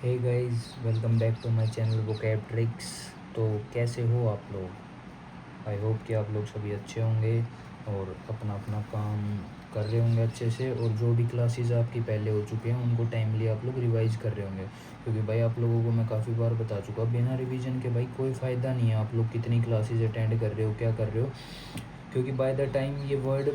Hey guys, welcome back to my channel vocab tricks. तो कैसे हो आप लोग? आई होप कि आप लोग सभी अच्छे होंगे और अपना अपना काम कर रहे होंगे अच्छे से। और जो भी क्लासेस आपकी पहले हो चुके हैं उनको टाइमली आप लोग रिवाइज़ कर रहे होंगे, क्योंकि भाई आप लोगों को मैं काफ़ी बार बता चुका, बिना रिवीजन के भाई कोई फ़ायदा नहीं है। आप लोग कितनी क्लासेस अटेंड कर रहे हो, क्या कर रहे हो, क्योंकि बाय द टाइम ये वर्ड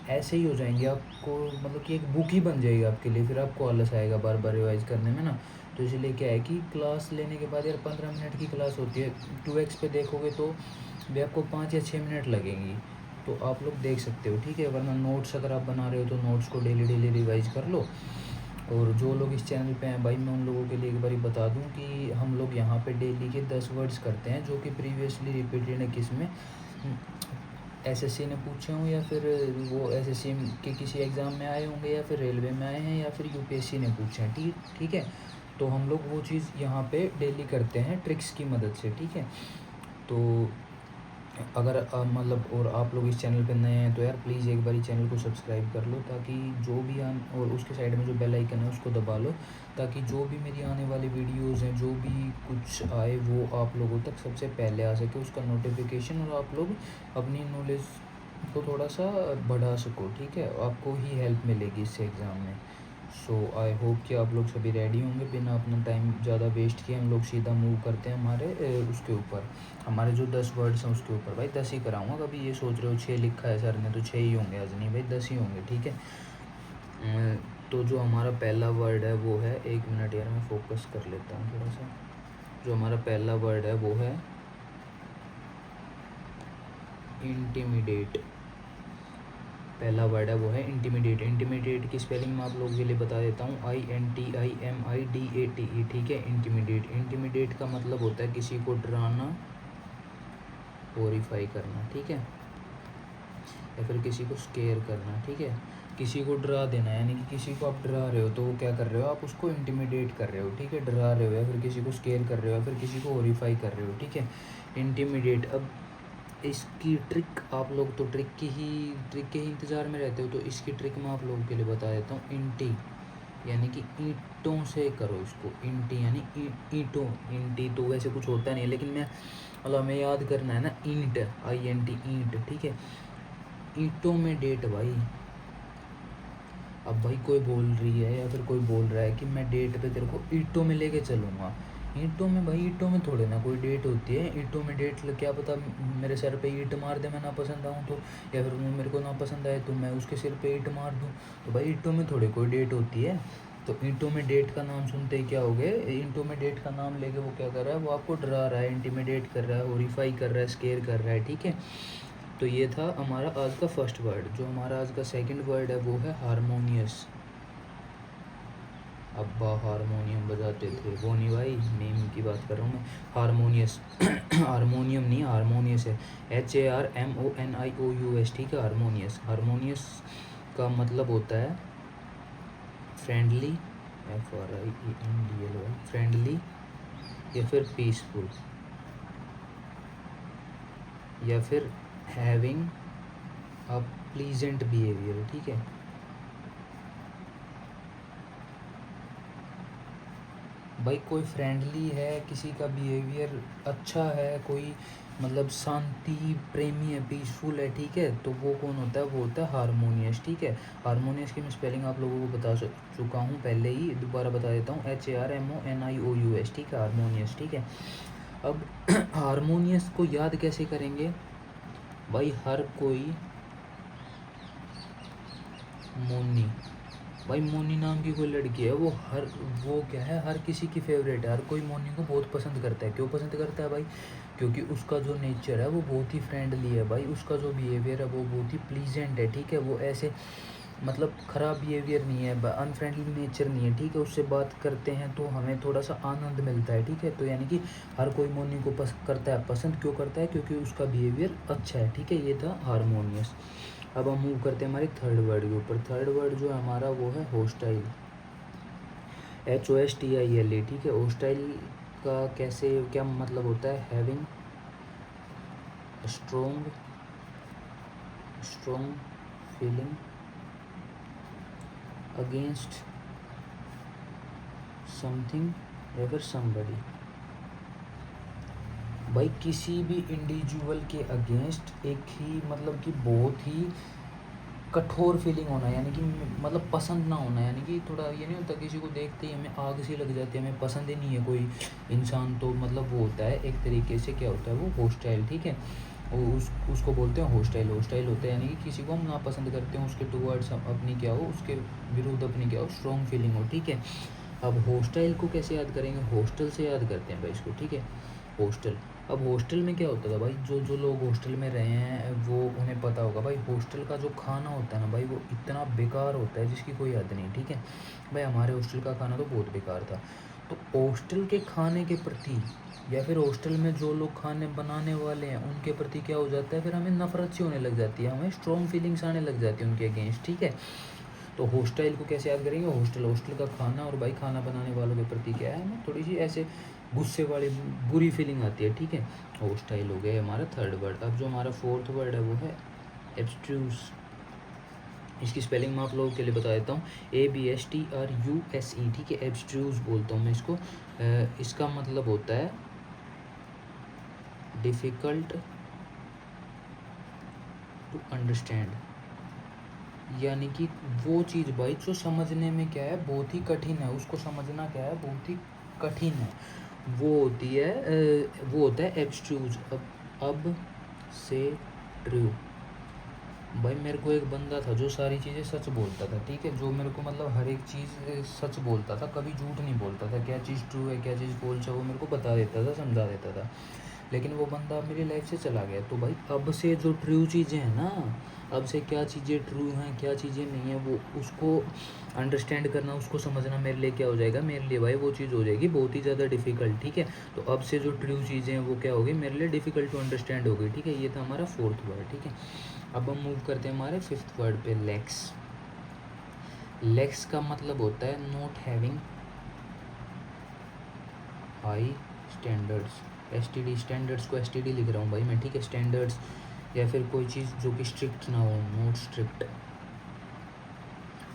ऐसे ही हो जाएंगे आपको, मतलब कि एक बुक ही बन जाएगी आपके लिए। फिर आपको आलस आएगा बार बार रिवाइज़ करने में ना। तो इसलिए क्या है कि क्लास लेने के बाद यार 15 मिनट की क्लास होती है, 2x पे देखोगे तो भी आपको 5 या 6 मिनट लगेंगी। तो आप लोग देख सकते हो, ठीक है। वरना नोट्स अगर आप बना रहे हो तो नोट्स को डेली डेली रिवाइज कर लो। और जो लोग इस चैनल पे हैं भाई, मैं उन लोगों के लिए एक बार बता दूं कि हम लोग यहाँ पे डेली के 10 वर्ड्स करते हैं, जो कि प्रीवियसली रिपीटेड है किसमें, एसएससी ने पूछे हों, या फिर वो एसएससी के किसी एग्ज़ाम में आए होंगे, या फिर रेलवे में आए हैं, या फिर यूपीएससी ने पूछे हैं। ठीक है। तो हम लोग वो चीज़ यहाँ पे डेली करते हैं ट्रिक्स की मदद से, ठीक है। तो अगर मतलब और आप लोग इस चैनल पे नए हैं तो यार प्लीज़ एक बार चैनल को सब्सक्राइब कर लो, ताकि जो भी और उसके साइड में जो बेल आइकन है उसको दबा लो, ताकि जो भी मेरी आने वाली वीडियोस हैं, जो भी कुछ आए, वो आप लोगों तक सबसे पहले आ सके, उसका नोटिफिकेशन, और आप लोग अपनी नॉलेज को थोड़ा सा बढ़ा सको, ठीक है। आपको ही हेल्प मिलेगी इससे एग्ज़ाम में। सो आई होप कि आप लोग सभी रेडी होंगे। बिना अपना टाइम ज़्यादा वेस्ट किए हम लोग सीधा मूव करते हैं हमारे उसके ऊपर, हमारे जो 10 वर्ड्स हैं उसके ऊपर। भाई 10 ही कराऊंगा, कभी ये सोच रहे हो 6 लिखा है सर ने तो 6 ही होंगे, आज नहीं भाई 10 ही होंगे, ठीक है। तो जो हमारा पहला वर्ड है वो है, एक मिनट यार मैं फोकस कर लेता हूँ थोड़ा सा। जो हमारा पहला वर्ड है वो है इंटिमिडेट। पहला वर्ड है वो है इंटिमिडेट। इंटिमिडेट की स्पेलिंग मैं आप लोगों के लिए बता देता हूँ, INTIMIDATE, ठीक है। इंटिमिडेट, इंटिमिडेट का मतलब होता है किसी को डराना, हॉरिफाई करना, ठीक है, या फिर किसी को स्केयर करना, ठीक है। किसी को डरा देना, यानी कि किसी को आप डरा रहे हो तो वो क्या कर रहे हो, आप उसको इंटिमिडेट कर रहे हो, ठीक है। डरा रहे हो, या फिर किसी को स्केयर कर रहे हो, या फिर किसी को हॉरिफाई कर रहे हो, ठीक है। इंटिमिडेट। अब इसकी ट्रिक, आप लोग तो ट्रिक के ही इंतज़ार में रहते हो, तो इसकी ट्रिक मैं आप लोगों के लिए बता देता हूँ। इंटी यानी कि ईंटों से करो इसको। इंटी यानी ईंटों, इंटी तो वैसे कुछ होता नहीं है, लेकिन मैं मतलब हमें याद करना है ना, ईंट, INT, ईंट, ठीक है। ईंटों में डेट भाई। अब भाई कोई बोल रही है या फिर कोई बोल रहा है कि मैं डेट पे तेरे को ईंटों में लेके चलूँगा। ईंटों में भाई, ईंटों में थोड़े ना कोई डेट होती है। ईंटों में डेट क्या पता मेरे सर पे ईंट मार दे, मैं ना पसंद आऊँ तो, या फिर वो मेरे को ना पसंद आए तो मैं उसके सिर पे ईंट मार दूँ। तो भाई ईंटों में थोड़े कोई डेट होती है। तो ईंटों में डेट का नाम सुनते ही क्या हो गए, ईंटों में डेट का नाम लेके वो क्या कर रहा है, वो आपको डरा रहा है, इंटिमिडेट कर रहा है, हॉरिफाई कर रहा है, स्केयर कर रहा है, ठीक है। तो ये था हमारा आज का फर्स्ट वर्ड। जो हमारा आज का सेकंड वर्ड है वो है हारमोनियस। अब्बा हारमोनियम बजाते थे, वो नहीं भाई, नेम की बात कर रहा हूँ मैं। हारमोनियस हारमोनियम नहीं, हारमोनियस है, HARMONIOUS, ठीक है। हारमोनियस, हारमोनियस का मतलब होता है फ्रेंडली, FRIENDLY, फ्रेंडली, या फिर पीसफुल, या फिर हैविंग अ प्लीजेंट बिहेवियर, ठीक है। भाई कोई फ्रेंडली है, किसी का बिहेवियर अच्छा है, कोई मतलब शांति प्रेमी है, पीसफुल है, ठीक है, तो वो कौन होता है, वो होता है हारमोनियस, ठीक है। हारमोनियस की मैं स्पेलिंग आप लोगों को बता चुका हूँ पहले ही, दोबारा बता देता हूँ, HARMONIOUS, ठीक है, हारमोनियस, ठीक है। अब हारमोनियस को याद कैसे करेंगे भाई, हर कोई मोनी, भाई मोनी नाम की कोई लड़की है, वो क्या है, हर किसी की फेवरेट है, हर कोई मोनी को बहुत पसंद करता है। क्यों पसंद करता है भाई, क्योंकि उसका जो नेचर है वो बहुत ही फ्रेंडली है भाई, उसका जो बिहेवियर है वो बहुत ही प्लीजेंट है, ठीक है। वो ऐसे मतलब ख़राब बिहेवियर नहीं है, अनफ्रेंडली नेचर नहीं है, ठीक है। उससे बात करते हैं तो हमें थोड़ा सा आनंद मिलता है, ठीक है। तो यानी कि हर कोई मोनी को करता है पसंद, क्यों करता है, क्योंकि उसका बिहेवियर अच्छा है, ठीक है। ये था हारमोनियस। अब हम मूव करते हैं हमारे थर्ड वर्ड के ऊपर। थर्ड वर्ड जो है हमारा वो है होस्टाइल, HOSTILE, ठीक है। होस्टाइल का कैसे क्या मतलब होता है, having strong strong feeling against something या फिर समबडी। भाई किसी भी इंडिविजुअल के अगेंस्ट एक ही मतलब कि बहुत ही कठोर फीलिंग होना, यानी कि मतलब पसंद ना होना, यानी कि थोड़ा ये नहीं होता किसी को देखते ही हमें आग सी लग जाती है, हमें पसंद ही नहीं है कोई इंसान, तो मतलब वो होता है एक तरीके से क्या होता है वो होस्टाइल, ठीक है। वो उसको बोलते हैं होस्टाइल। होस्टाइल होता है यानी कि किसी को हम नापसंद करते हैं, उसके टूवर्ड्स अपनी क्या हो, उसके विरुद्ध अपनी क्या हो स्ट्रॉन्ग फीलिंग हो, ठीक है। अब हॉस्टाइल को कैसे याद करेंगे, हॉस्टल से याद करते हैं भाई इसको, ठीक है। हॉस्टल। अब हॉस्टल में क्या होता था भाई, जो जो लोग हॉस्टल में रहे हैं वो उन्हें पता होगा भाई, हॉस्टल का जो खाना होता है ना भाई, वो इतना बेकार होता है जिसकी कोई हद नहीं, ठीक है। भाई हमारे हॉस्टल का खाना तो बहुत बेकार था। तो हॉस्टल के खाने के प्रति या फिर हॉस्टल में जो लोग खाने बनाने वाले हैं उनके प्रति क्या हो जाता है, फिर हमें नफरत सी होने लग जाती है, हमें स्ट्रॉन्ग फीलिंग्स आने लग जाती है उनके अगेंस्ट, ठीक है। तो हॉस्टाइल को कैसे याद करेंगे, हॉस्टल, हॉस्टल का खाना और भाई खाना बनाने वालों के प्रति क्या है, हमें थोड़ी सी ऐसे गुस्से वाली बुरी फीलिंग आती है, ठीक है। हॉस्टाइल हो गया हमारा थर्ड वर्ड। अब जो हमारा फोर्थ वर्ड है वो है एब्स्ट्रूज। इसकी स्पेलिंग मैं आप लोगों के लिए बता देता हूँ, ABSTRUSE, ठीक है। एब्स्ट्रूज बोलता हूँ मैं इसको। इसका मतलब होता है डिफ़िकल्ट टू अंडरस्टैंड, यानी कि वो चीज़ भाई जो समझने में क्या है बहुत ही कठिन है, उसको समझना क्या है बहुत ही कठिन है, वो होती है वो होता है एब्स्ट्रूज। अब से ट्रू। भाई मेरे को एक बंदा था जो सारी चीज़ें सच बोलता था, ठीक है, जो मेरे को मतलब हर एक चीज़ सच बोलता था, कभी झूठ नहीं बोलता था, क्या चीज़ ट्रू है क्या चीज़ फॉल्स है वो मेरे को बता देता था, समझा देता था। लेकिन वो बंदा मेरी लाइफ से चला गया, तो भाई अब से जो ट्रू चीज़ें हैं ना, अब से क्या चीज़ें ट्रू हैं क्या चीज़ें नहीं है, वो उसको अंडरस्टैंड करना, उसको समझना मेरे लिए क्या हो जाएगा, मेरे लिए भाई वो चीज़ हो जाएगी बहुत ही ज़्यादा डिफ़िकल्ट, ठीक है। तो अब से जो ट्रू चीज़ें हैं वो क्या होगी, मेरे लिए डिफ़िकल्ट टू अंडरस्टैंड हो गई, ठीक है। ये था हमारा फोर्थ वर्ड, ठीक है। अब हम मूव करते हैं हमारे फिफ्थ वर्ड पे, लेक्स। लेक्स का मतलब होता है not having high standards. STD, standards को STD लिख रहा हूँ भाई मैं, ठीक है। स्टैंडर्ड्स या फिर कोई चीज़ जो कि स्ट्रिक्ट ना हो, नॉट स्ट्रिक्ट,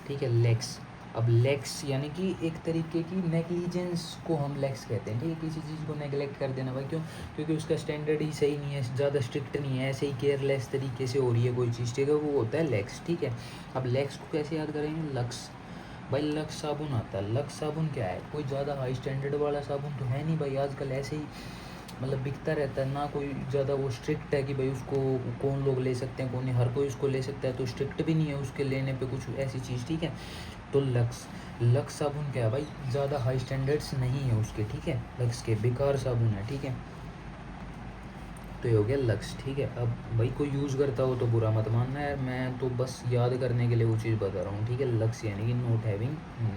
ठीक है। लेक्स। अब लेक्स यानी कि एक तरीके की नेग्लिजेंस को हम लेक्स कहते हैं, ठीक है। किसी चीज़ को नेगलेक्ट कर देना भाई, क्यों, क्योंकि उसका स्टैंडर्ड ही सही नहीं है, ज़्यादा स्ट्रिक्ट नहीं है, ऐसे ही केयरलेस तरीके से हो रही है कोई चीज़, ठीक है, वो होता है लेक्स, ठीक है। अब लेक्स को कैसे याद करेंगे, लक्स। भाई लक्स साबुन आता है, लक्स साबुन क्या है, कोई ज़्यादा हाई स्टैंडर्ड वाला साबुन तो है नहीं भाई, आजकल ऐसे ही मतलब बिकता रहता है ना, कोई ज़्यादा वो स्ट्रिक्ट है कि भाई उसको कौन लोग ले सकते हैं कौन नहीं, हर कोई उसको ले सकता है, तो स्ट्रिक्ट भी नहीं है उसके लेने पे कुछ ऐसी चीज़, ठीक है। तो लक्स, लक्स साबुन क्या है भाई, ज़्यादा हाई स्टैंडर्ड्स नहीं है उसके, ठीक है, लक्स के बेकार साबुन है, ठीक है। तो ये हो गया लक्स, ठीक है। अब भाई कोई यूज़ करता हो तो बुरा मत मानना यार, मैं तो बस याद करने के लिए वो चीज़ बता रहा हूँ, ठीक है। लक्स यानी कि नॉट हैविंग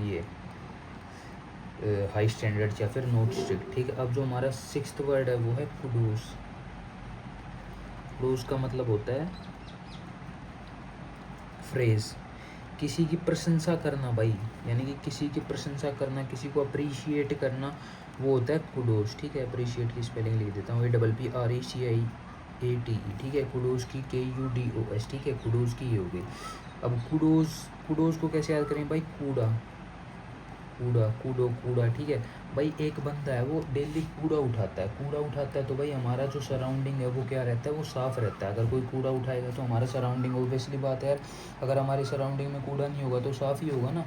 ये हाई स्टैंडर्ड्स या फिर नॉट स्ट्रिक्ट, ठीक है। अब जो हमारा सिक्स्थ वर्ड है वो है कुडूस। कुडूस का मतलब होता है फ्रेज़, किसी की प्रशंसा करना भाई, यानी कि किसी की प्रशंसा करना, किसी को अप्रिशिएट करना, वो होता है कुडोस, ठीक है। अप्रिशिएट की स्पेलिंग लिख देता हूँ, APPRECIATE, ठीक है। कुडोस की KUDOS, ठीक है, कुडोस की ये हो गई। अब कुडोस, कुडोस को कैसे याद करें भाई, कूड़ा, कूड़ा, कूड़ो, कूड़ा, ठीक है। भाई एक बंदा है वो डेली कूड़ा उठाता है, कूड़ा उठाता है, तो भाई हमारा जो सराउंडिंग है वो क्या रहता है, वो साफ़ रहता है। अगर कोई कूड़ा उठाएगा तो हमारा सराउंडिंग, ऑब्वियसली बात है यार, अगर हमारी सराउंडिंग में कूड़ा नहीं होगा तो साफ़ ही होगा ना।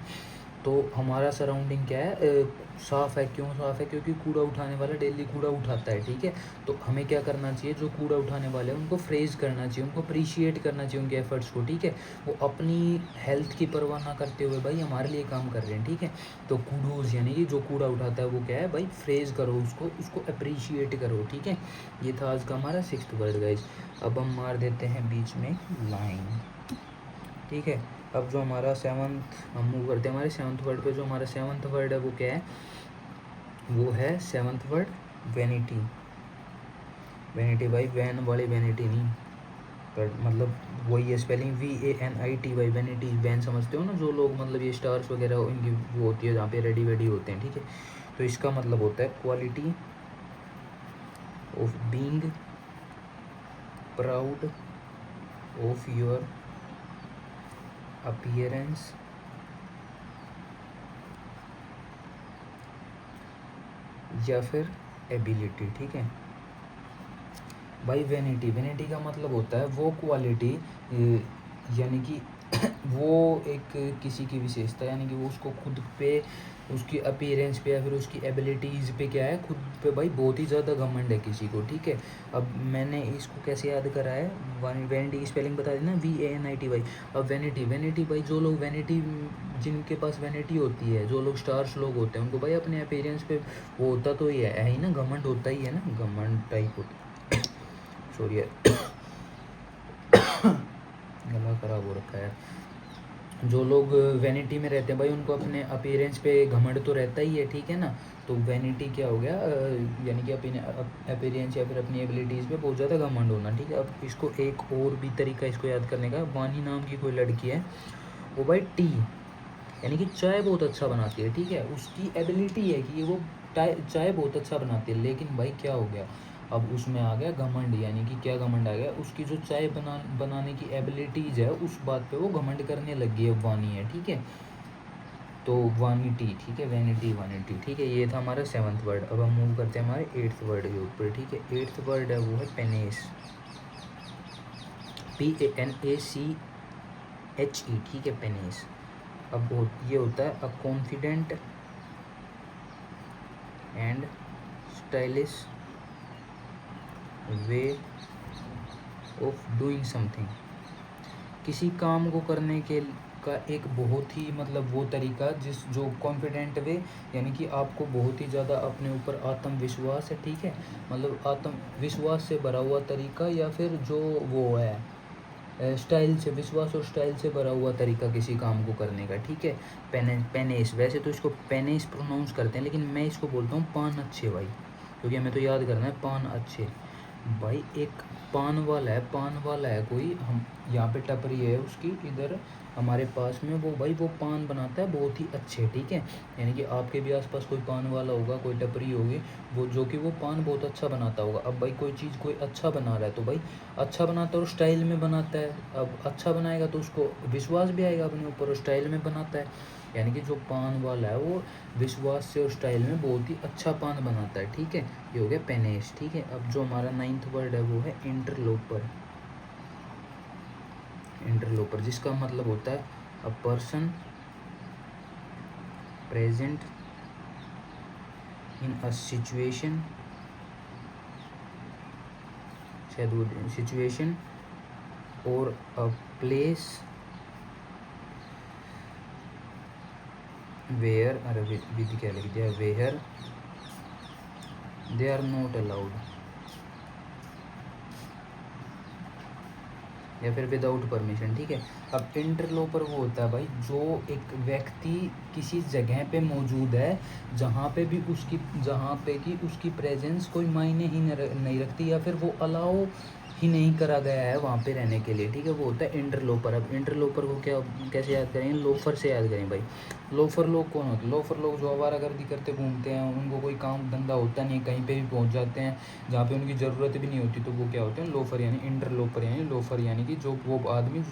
तो हमारा सराउंडिंग क्या है, साफ़ है, क्यों साफ़ है, क्योंकि कूड़ा उठाने वाला डेली कूड़ा उठाता है, ठीक है। तो हमें क्या करना चाहिए, जो कूड़ा उठाने वाले हैं उनको फ्रेज़ करना चाहिए, उनको अप्रिशिएट करना चाहिए उनके एफर्ट्स को, ठीक है। वो अपनी हेल्थ की परवाह ना करते हुए भाई हमारे लिए काम कर रहे हैं, ठीक है। तो कूडोज यानी कि जो कूड़ा उठाता है वो क्या है भाई, फ्रेज़ करो उसको, उसको अप्रिशिएट करो, ठीक है। ये था आज का हमारा सिक्स्थ वर्ड गाइज। अब हम मार देते हैं बीच में लाइन, ठीक है। अब जो हमारा सेवन्थ, हम मूव करते हैं हमारे सेवन्थ वर्ड पे। जो हमारा सेवन्थ वर्ड है वो क्या है, वो है सेवन्थ वर्ड वैनिटी। वैनिटी भाई वैन वाली वैनिटी नहीं, पर मतलब वही है स्पेलिंग, VANITY, वैनिटी, वैन समझते हो ना, जो लोग मतलब ये स्टार्स वगैरह इनकी वो होती है जहाँ पे रेडी वेडी होते हैं, ठीक है। तो इसका मतलब होता है quality of being proud of your appearance या फिर एबिलिटी, ठीक है भाई। वैनिटी, वैनिटी का मतलब होता है वो क्वालिटी, यानी कि वो एक किसी की विशेषता, यानी कि वो उसको खुद पे, उसकी अपीयरेंस पे या फिर उसकी एबिलिटीज़ पे क्या है, खुद पे भाई बहुत ही ज़्यादा घमंड है किसी को, ठीक है। अब मैंने इसको कैसे याद करा है, वैनिटी की स्पेलिंग बता देना, VANITY। अब वैनिटी, वैनिटी भाई जो लोग वैनिटी, जिनके पास वैनिटी होती है, जो लोग स्टार्स लोग होते हैं, उनको भाई अपने अपीयरेंस पे वो होता तो ही है ही ना, घमंड होता ही है ना, घमंड टाइप होता। सॉरी यार, गला खराब हो रखा है। जो लोग वैनिटी में रहते हैं भाई, उनको अपने अपीयरेंस पे घमंड तो रहता ही है, ठीक है ना। तो वैनिटी क्या हो गया, यानी कि अपने अपीयरेंस या फिर अपनी एबिलिटीज़ पे बहुत ज़्यादा घमंड होना, ठीक है। अब इसको एक और भी तरीका इसको याद करने का, वानी नाम की कोई लड़की है, वो भाई टी यानी कि चाय बहुत अच्छा बनाती है, ठीक है। उसकी एबिलिटी है कि वो चाय बहुत अच्छा बनाती है, लेकिन भाई क्या हो गया, अब उसमें आ गया घमंड, यानी कि क्या घमंड आ गया, उसकी जो चाय बनाने की एबिलिटीज़ है, उस बात पे वो घमंड करने लग गई है, वानी है, ठीक है। तो वानिटी, ठीक है, वैनिटी, वानिटी, ठीक है। ये था हमारा 7th वर्ड। अब हम मूव करते हैं हमारे 8th वर्ड के ऊपर, ठीक है। 8th वर्ड है वो है पेनेस, PANACHE, ठीक है, पेनेस। अब ये होता है a confident and stylish way of doing something, किसी काम को करने के का एक बहुत ही मतलब वो तरीका, जिस जो कॉन्फिडेंट वे, यानी कि आपको बहुत ही ज़्यादा अपने ऊपर आत्मविश्वास है, ठीक है, मतलब आत्मविश्वास से भरा हुआ तरीका, या फिर जो वो है स्टाइल से, विश्वास और स्टाइल से भरा हुआ तरीका किसी काम को करने का, ठीक है। पेनेस, वैसे तो इसको पेनेस प्रोनाउंस करते हैं, लेकिन मैं इसको बोलता हूँ पान अच्छे भाई, क्योंकि हमें तो याद करना है पान अच्छे। भाई एक पान वाला है, पान वाला है कोई, हम यहाँ पे टपरी है उसकी इधर हमारे पास में, वो भाई वो पान बनाता है बहुत ही अच्छे, ठीक है। यानी कि आपके भी आसपास कोई पान वाला होगा, कोई टपरी होगी, वो जो कि वो पान बहुत अच्छा बनाता होगा। अब भाई कोई चीज़ कोई अच्छा बना रहा है, तो भाई अच्छा बनाता है और स्टाइल में बनाता है। अब अच्छा बनाएगा तो उसको विश्वास भी आएगा अपने ऊपर, और स्टाइल में बनाता है, यानी कि जो पान वाला है वो विश्वास से और स्टाइल में बहुत ही अच्छा पान बनाता है, ठीक है। ये हो गया पेनेस, ठीक है। अब जो हमारा 9th वर्ड है वो है इंटरलोपर, इंटरलोपर जिसका मतलब होता है a person present in a situation, शायद वो सिचुएशन और अ प्लेस वेयर, अरे विद क्या लिख दिया, where they are not allowed, या फिर विदाउट परमिशन, ठीक है। अब इंटरलोपर वो होता है भाई जो एक व्यक्ति किसी जगह पे मौजूद है जहाँ पे भी उसकी, जहाँ पे कि उसकी प्रेजेंस कोई मायने ही नहीं रखती, या फिर वो अलाउ ही नहीं करा गया है वहाँ पे रहने के लिए, ठीक है, वो होता है इंटरलोपर। अब इंटरलोपर को क्या कैसे याद करें, लोफर से याद करें भाई। लोफर लोग कौन होते हैं, लोफर लोग जो आवारागर्दी करते घूमते हैं, उनको कोई काम धंधा होता नहीं, कहीं पे भी पहुंच जाते हैं जहाँ पे उनकी ज़रूरत भी नहीं होती, तो वो क्या होते हैं, लोफर, यानी इंटरलोपर, यानी लोफर, यानी कि जो वो आदमी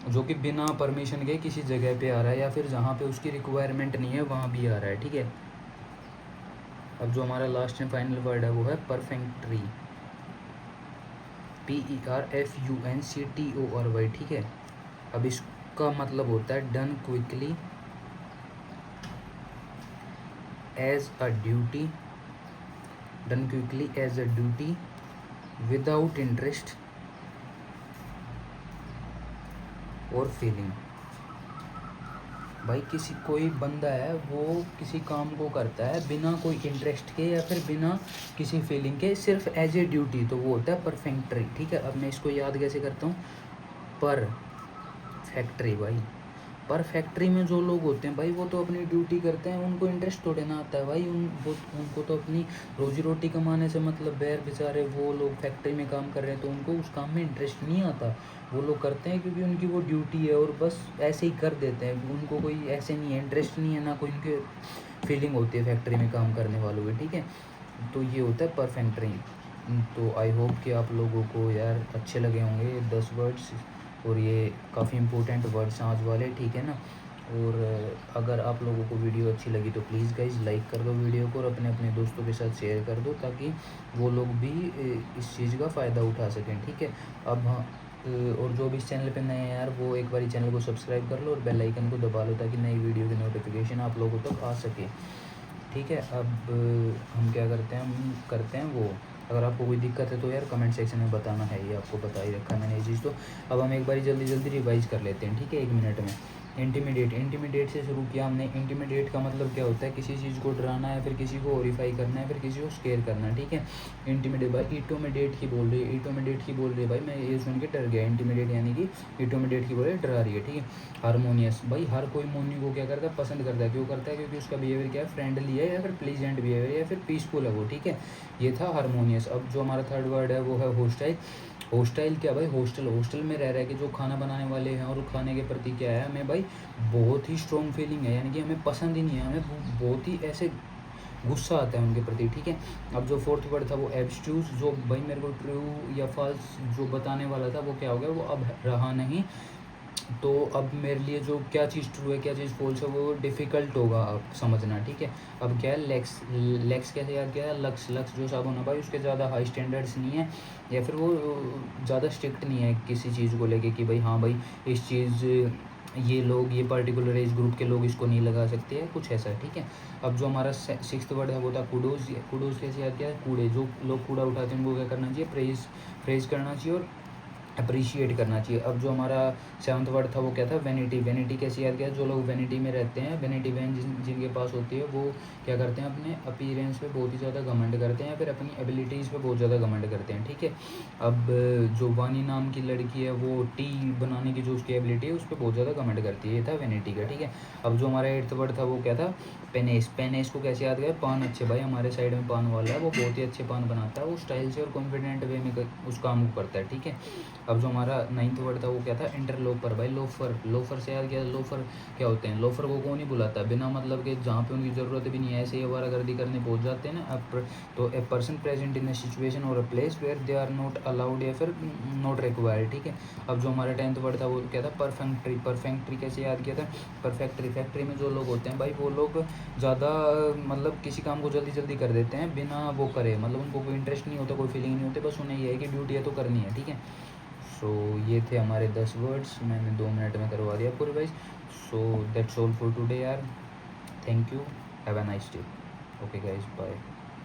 जो कि बिना परमिशन के किसी जगह पे आ रहा है, या फिर जहाँ पे उसकी रिक्वायरमेंट नहीं है वहाँ भी आ रहा है, ठीक है। अब जो हमारा लास्ट एंड फाइनल वर्ड है वो है परफेक्टरी, PERFUNCTORY, ठीक है। अब इसका मतलब होता है done quickly as a duty, done quickly as a duty without interest और फीलिंग। भाई किसी कोई बंदा है वो किसी काम को करता है बिना कोई इंटरेस्ट के या फिर बिना किसी फीलिंग के, सिर्फ एज ए ड्यूटी, तो वो होता है परफेक्टरी, ठीक है। अब मैं इसको याद कैसे करता हूँ, पर फैक्ट्री भाई, पर फैक्ट्री में जो लोग होते हैं भाई वो तो अपनी ड्यूटी करते हैं, उनको इंटरेस्ट थोड़े ना आता है भाई, उनको तो अपनी रोजी रोटी कमाने से मतलब बैर बेचारे, वो लोग फैक्ट्री में काम कर रहे हैं तो उनको उस काम में इंटरेस्ट नहीं आता, वो लोग करते हैं क्योंकि उनकी वो ड्यूटी है और बस ऐसे ही कर देते हैं, उनको कोई ऐसे नहीं है, इंटरेस्ट नहीं है, ना कोई उनके फीलिंग होती है फैक्ट्री में काम करने वालों की, ठीक है। तो ये होता है परफेक्टरी। तो आई होप कि आप लोगों को यार अच्छे लगे होंगे 10 वर्ड्स, और ये काफ़ी इंपॉर्टेंट वर्ड्स हैं आज वाले, ठीक है ना। और अगर आप लोगों को वीडियो अच्छी लगी तो प्लीज़ गाइज लाइक कर दो वीडियो को और अपने अपने दोस्तों के साथ शेयर कर दो, ताकि वो लोग भी इस चीज़ का फ़ायदा उठा सकें, ठीक है। अब हाँ, और जो भी इस चैनल पे नए हैं यार, वो एक बार चैनल को सब्सक्राइब कर लो और बेल आइकन को दबा लो, ताकि नई वीडियो की नोटिफिकेशन आप लोगों तक आ सके, ठीक है। अब हम क्या करते हैं, हम करते हैं वो, अगर आपको कोई दिक्कत है तो यार कमेंट सेक्शन में बताना है, ये आपको बता ही रखा है मैंने ये चीज़। तो अब हम एक बार जल्दी जल्दी रिवाइज कर लेते हैं, ठीक है, 1 मिनट में। इंटीमिडेट से शुरू किया हमने। इंटीमिडेट का मतलब क्या होता है, किसी चीज़ को डराना है, फिर किसी को हॉरिफाई करना है, फिर किसी को स्केयर करना है, ठीक है। इंटीमिडेट भाई, इटोमिडेट की बोल रही है, इटोमिडेट की बोल रही है भाई, मैं ये सुन के डर गया। इंटीमिडेट यानी कि इटोमिडेट की बोल रही है, डरा रही है, ठीक है। हारमोनियस भाई, हर कोई मोनी को क्या करता है, पसंद करता है। क्यों करता है? क्योंकि उसका बिहेवियर क्या है, फ्रेंडली है, या फिर प्लीजेंट बिहेवियर, या फिर पीसफुल है वो, ठीक है। ये था हारमोनियस। अब जो हमारा थर्ड वर्ड है वो है होस्टाइल। होस्टाइल क्या भाई, हॉस्टल में रह रहे के जो खाना बनाने वाले हैं, और खाने के प्रति क्या है, हमें भाई बहुत ही स्ट्रॉन्ग फीलिंग है, यानी कि हमें पसंद ही नहीं है, हमें बहुत ही ऐसे गुस्सा आता है उनके प्रति, ठीक है। अब जो फोर्थ वर्ड था वो एब्स्ट्यूज, जो भाई मेरे को ट्रू या फॉल्स जो बताने वाला था वो क्या हो गया, वो अब रहा नहीं। तो अब मेरे लिए जो क्या चीज़ ट्रू है क्या चीज़ फॉल्स है वो डिफ़िकल्ट होगा अब समझना, ठीक है। अब क्या है, लेक्स। लेक्स कैसे याद किया है, लक्स। लक्स जो साबुन है भाई, उसके ज़्यादा हाई स्टैंडर्ड्स नहीं है, या फिर वो ज़्यादा स्ट्रिक्ट नहीं है किसी चीज़ को लेके कि भाई हाँ भाई इस चीज़, ये लोग, ये पर्टिकुलर एज ग्रुप के लोग इसको नहीं लगा सकते हैं, कुछ ऐसा, ठीक है। अब जो हमारा सिक्स्थ वर्ड है वो था कूडोज। कूडोज कैसे याद किया है, कूड़े, जो लोग कूड़ा उठाते हैं उनको क्या करना चाहिए, प्रेज करना चाहिए और अप्रिशिएट करना चाहिए। अब जो हमारा सेवन्थ वर्ड था वो क्या था, वैनिटी। वैनिटी कैसे याद किया, जो लोग वैनिटी में रहते हैं, वैनिटी वैन जिनके पास होती है, वो क्या करते हैं, अपने अपीयरेंस पे बहुत ही ज़्यादा घमंड करते हैं, या फिर अपनी एबिलिटीज़ पे बहुत ज़्यादा घमंड करते हैं, ठीक है। अब जो वानी नाम की लड़की है, वो टी बनाने की जो उसकी एबिलिटी है उस पर बहुत ज़्यादा घमंड करती है, ये था वैनिटी का, ठीक है। अब जो हमारा एट्थ वर्ड था वो क्या था, पेनेस। पेनेस को कैसे याद किया, पान अच्छे, भाई हमारे साइड में पान वाला है, वो बहुत ही अच्छे पान बनाता है, वो स्टाइल से और कॉन्फिडेंट वे में उस काम को करता है, ठीक है। अब जो हमारा नाइन्थ वर्ड था वो क्या था, इंटरलोपर। भाई लोफर। लोफर से याद किया, लोफर क्या होते हैं, लोफर को कौन ही बुलाता बिना मतलब के, जहाँ पे उनकी ज़रूरत भी नहीं है, ऐसे ही आवारागर्दी करने पहुँच जाते हैं ना। तो a person present in a situation और a place where they are not allowed, या फिर नॉट रिक्वायर्ड, ठीक है। अब जो हमारा टेंथ वर्ड था वो क्या था, परफेक्ट्री। परफेक्ट्री कैसे याद किया था, परफेक्ट्री। फैक्ट्री में जो लोग होते हैं भाई, वो लोग ज़्यादा मतलब किसी काम को जल्दी जल्दी कर देते हैं बिना वो करे, मतलब उनको कोई इंटरेस्ट नहीं होता, कोई फीलिंग नहीं होती, बस उन्हें ये है कि ड्यूटी है तो करनी है, ठीक है। सो ये थे हमारे 10 वर्ड्स, मैंने 2 मिनट में करवा दिया पूरे वाइज। So that's all for today यार, thank you, have a nice day, okay guys, bye.